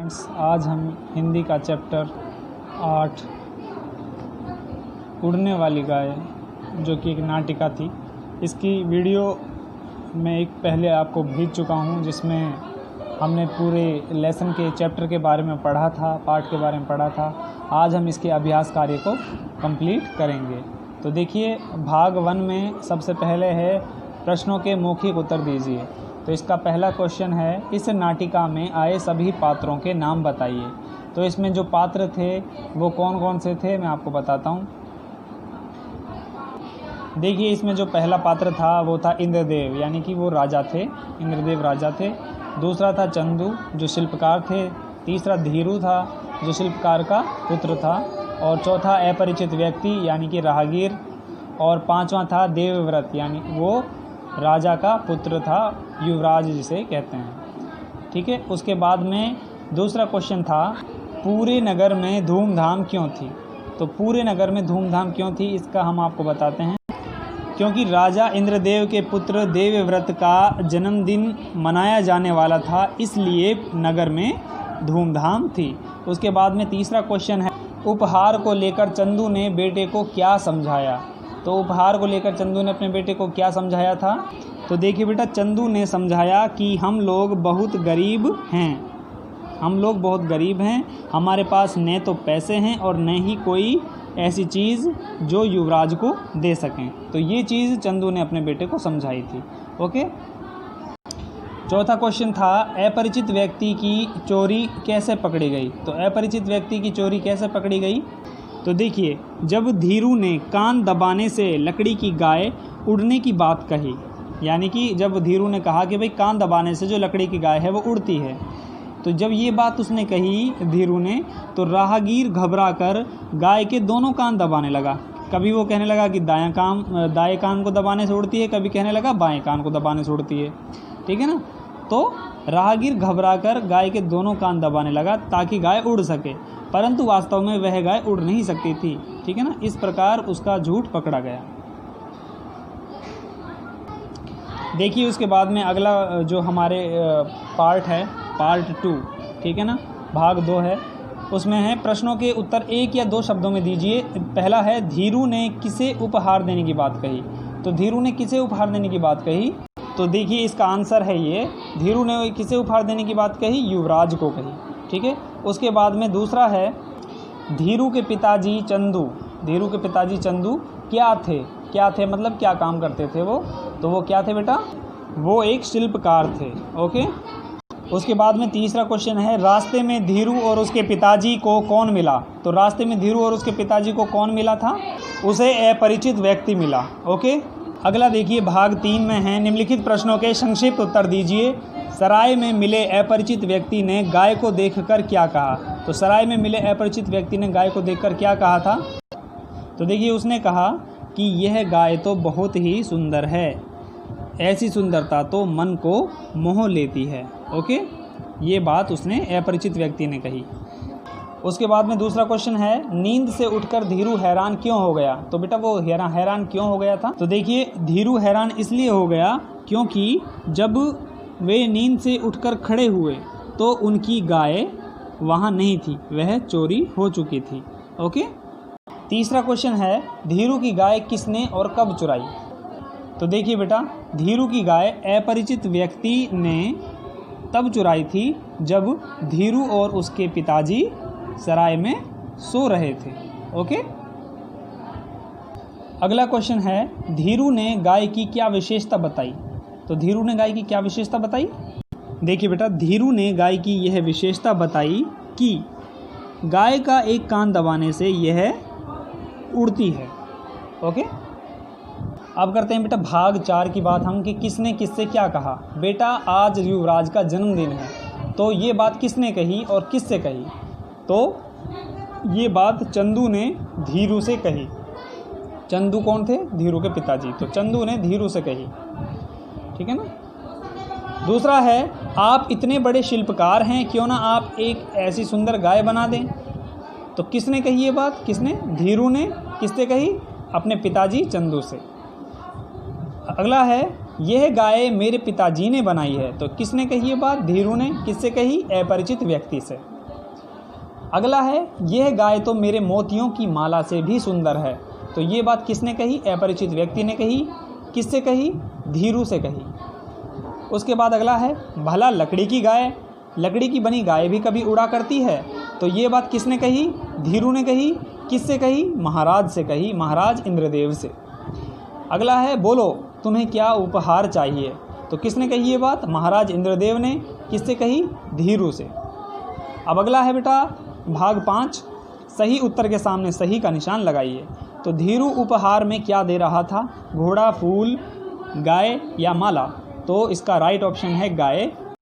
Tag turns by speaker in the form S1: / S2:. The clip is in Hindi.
S1: स्टूडेंट्स, आज हम हिंदी का चैप्टर 8 उड़ने वाली गाय, जो कि एक नाटिका थी, इसकी वीडियो मैं एक पहले आपको भेज चुका हूं, जिसमें हमने पूरे लेसन के चैप्टर के बारे में पढ़ा था, पाठ के बारे में पढ़ा था। आज हम इसके अभ्यास कार्य को कंप्लीट करेंगे। तो देखिए, भाग 1 में सबसे पहले है प्रश्नों के मौखिक उत्तर दीजिए। तो इसका पहला क्वेश्चन है, इस नाटिका में आए सभी पात्रों के नाम बताइए। तो इसमें जो पात्र थे वो कौन कौन से थे, मैं आपको बताता हूँ। देखिए, इसमें जो पहला पात्र था वो था इंद्रदेव, यानी कि वो राजा थे, इंद्रदेव राजा थे। दूसरा था चंदू, जो शिल्पकार थे। तीसरा धीरू था, जो शिल्पकार का पुत्र था। और चौथा अपरिचित व्यक्ति, यानी कि राहगीर। और पांचवा था देवव्रत, यानी वो राजा का पुत्र था, युवराज जिसे कहते हैं। ठीक है। उसके बाद में दूसरा क्वेश्चन था, पूरे नगर में धूमधाम क्यों थी। तो पूरे नगर में धूमधाम क्यों थी, इसका हम आपको बताते हैं। क्योंकि राजा इंद्रदेव के पुत्र देवव्रत का जन्मदिन मनाया जाने वाला था, इसलिए नगर में धूमधाम थी। उसके बाद में तीसरा क्वेश्चन है, उपहार को लेकर चंदू ने बेटे को क्या समझाया। तो उपहार को लेकर चंदू ने अपने बेटे को क्या समझाया था। तो देखिए बेटा, चंदू ने समझाया कि हम लोग बहुत गरीब हैं, हम लोग बहुत गरीब हैं, हमारे पास न तो पैसे हैं और न ही कोई ऐसी चीज़ जो युवराज को दे सकें। तो ये चीज़ चंदू ने अपने बेटे को समझाई थी। ओके। चौथा क्वेश्चन था, अपरिचित व्यक्ति की चोरी कैसे पकड़ी गई। तो अपरिचित व्यक्ति की चोरी कैसे पकड़ी गई। तो देखिए, जब धीरू ने कान दबाने से लकड़ी की गाय उड़ने की बात कही, यानी कि जब धीरू ने कहा कि भाई कान दबाने से जो लकड़ी की गाय है वो उड़ती है, तो जब ये बात उसने कही धीरू ने, तो राहगीर घबरा कर गाय के दोनों कान दबाने लगा। कभी वो कहने लगा कि दाएं कान को दबाने से उड़ती है, कभी कहने लगा बाएं कान को दबाने से उड़ती है। ठीक है ना। तो राहगीर घबरा कर गाय के दोनों कान दबाने लगा ताकि गाय उड़ सके, परंतु वास्तव में वह गाय उड़ नहीं सकती थी। ठीक है ना। इस प्रकार उसका झूठ पकड़ा गया। देखिए, उसके बाद में अगला जो हमारे पार्ट है, पार्ट 2, ठीक है ना, भाग 2 है। उसमें है प्रश्नों के उत्तर 1 या 2 शब्दों में दीजिए। पहला है, धीरू ने किसे उपहार देने की बात कही। तो धीरू ने किसे उपहार देने की बात कही। तो देखिए, इसका आंसर है ये, धीरू ने किसे उपहार देने की बात कही, युवराज को कही। ठीक है। उसके बाद में दूसरा है, धीरू के पिताजी चंदू, धीरू के पिताजी चंदू क्या थे, क्या थे मतलब क्या काम करते थे वो। तो वो क्या थे बेटा, वो एक शिल्पकार थे। ओके। उसके बाद में तीसरा क्वेश्चन है, रास्ते में धीरू और उसके पिताजी को कौन मिला। तो रास्ते में धीरू और उसके पिताजी को कौन मिला था, उसे अपरिचित व्यक्ति मिला। ओके। अगला देखिए, भाग 3 में है, निम्नलिखित प्रश्नों के संक्षिप्त उत्तर दीजिए। सराय में मिले अपरिचित व्यक्ति ने गाय को देखकर क्या कहा। तो सराय में मिले अपरिचित व्यक्ति ने गाय को देखकर क्या कहा था। तो देखिए, उसने कहा कि यह गाय तो बहुत ही सुंदर है, ऐसी सुंदरता तो मन को मोह लेती है। ओके। ये बात उसने अपरिचित व्यक्ति ने कही। उसके बाद में दूसरा क्वेश्चन है, नींद से उठकर धीरू हैरान क्यों हो गया। तो बेटा, वो हैरान क्यों हो गया था। तो देखिए, धीरू हैरान इसलिए हो गया क्योंकि जब वे नींद से उठकर खड़े हुए तो उनकी गाय वहाँ नहीं थी, वह चोरी हो चुकी थी। ओके। तीसरा क्वेश्चन है, धीरू की गाय किसने और कब चुराई। तो देखिए बेटा, धीरू की गाय अपरिचित व्यक्ति ने तब चुराई थी जब धीरू और उसके पिताजी सराय में सो रहे थे। ओके। अगला क्वेश्चन है, धीरू ने गाय की क्या विशेषता बताई। तो धीरू ने गाय की क्या विशेषता बताई। देखिए बेटा, धीरू ने गाय की यह विशेषता बताई कि गाय का एक कान दबाने से यह उड़ती है। ओके। अब करते हैं बेटा भाग 4 की बात हम, कि किसने किससे क्या कहा। बेटा, आज युवराज का जन्मदिन है, तो ये बात किसने कही और किससे कही। तो ये बात चंदू ने धीरू से कही। चंदू कौन थे, धीरू के पिताजी। तो चंदू ने धीरू से कही। ठीक है ना। दूसरा है, आप इतने बड़े शिल्पकार हैं, क्यों ना आप एक ऐसी सुंदर गाय बना दें। तो किसने कही ये बात, किसने, धीरू ने। किससे कही, अपने पिताजी चंदू से। अगला है, यह गाय मेरे पिताजी ने बनाई है। तो किसने कही ये बात, धीरू ने। किससे कही, अपरिचित व्यक्ति से। अगला है, यह गाय तो मेरे मोतियों की माला से भी सुंदर है। तो ये बात किसने कही? अपरिचित व्यक्ति ने कही। किससे कही? धीरू से कही। उसके बाद अगला है, भला लकड़ी की गाय, लकड़ी की बनी गाय भी कभी उड़ा करती है। तो ये बात किसने कही? धीरू ने कही। किससे कही? महाराज से कही, महाराज इंद्रदेव से। अगला है, बोलो तुम्हें क्या उपहार चाहिए। तो किसने कही ये बात? महाराज इंद्रदेव ने। किससे कही? धीरू से। अब अगला है बेटा भाग 5, सही उत्तर के सामने सही का निशान लगाइए। तो धीरू उपहार में क्या दे रहा था? घोड़ा, फूल, गाय या माला? तो इसका राइट ऑप्शन है गाय।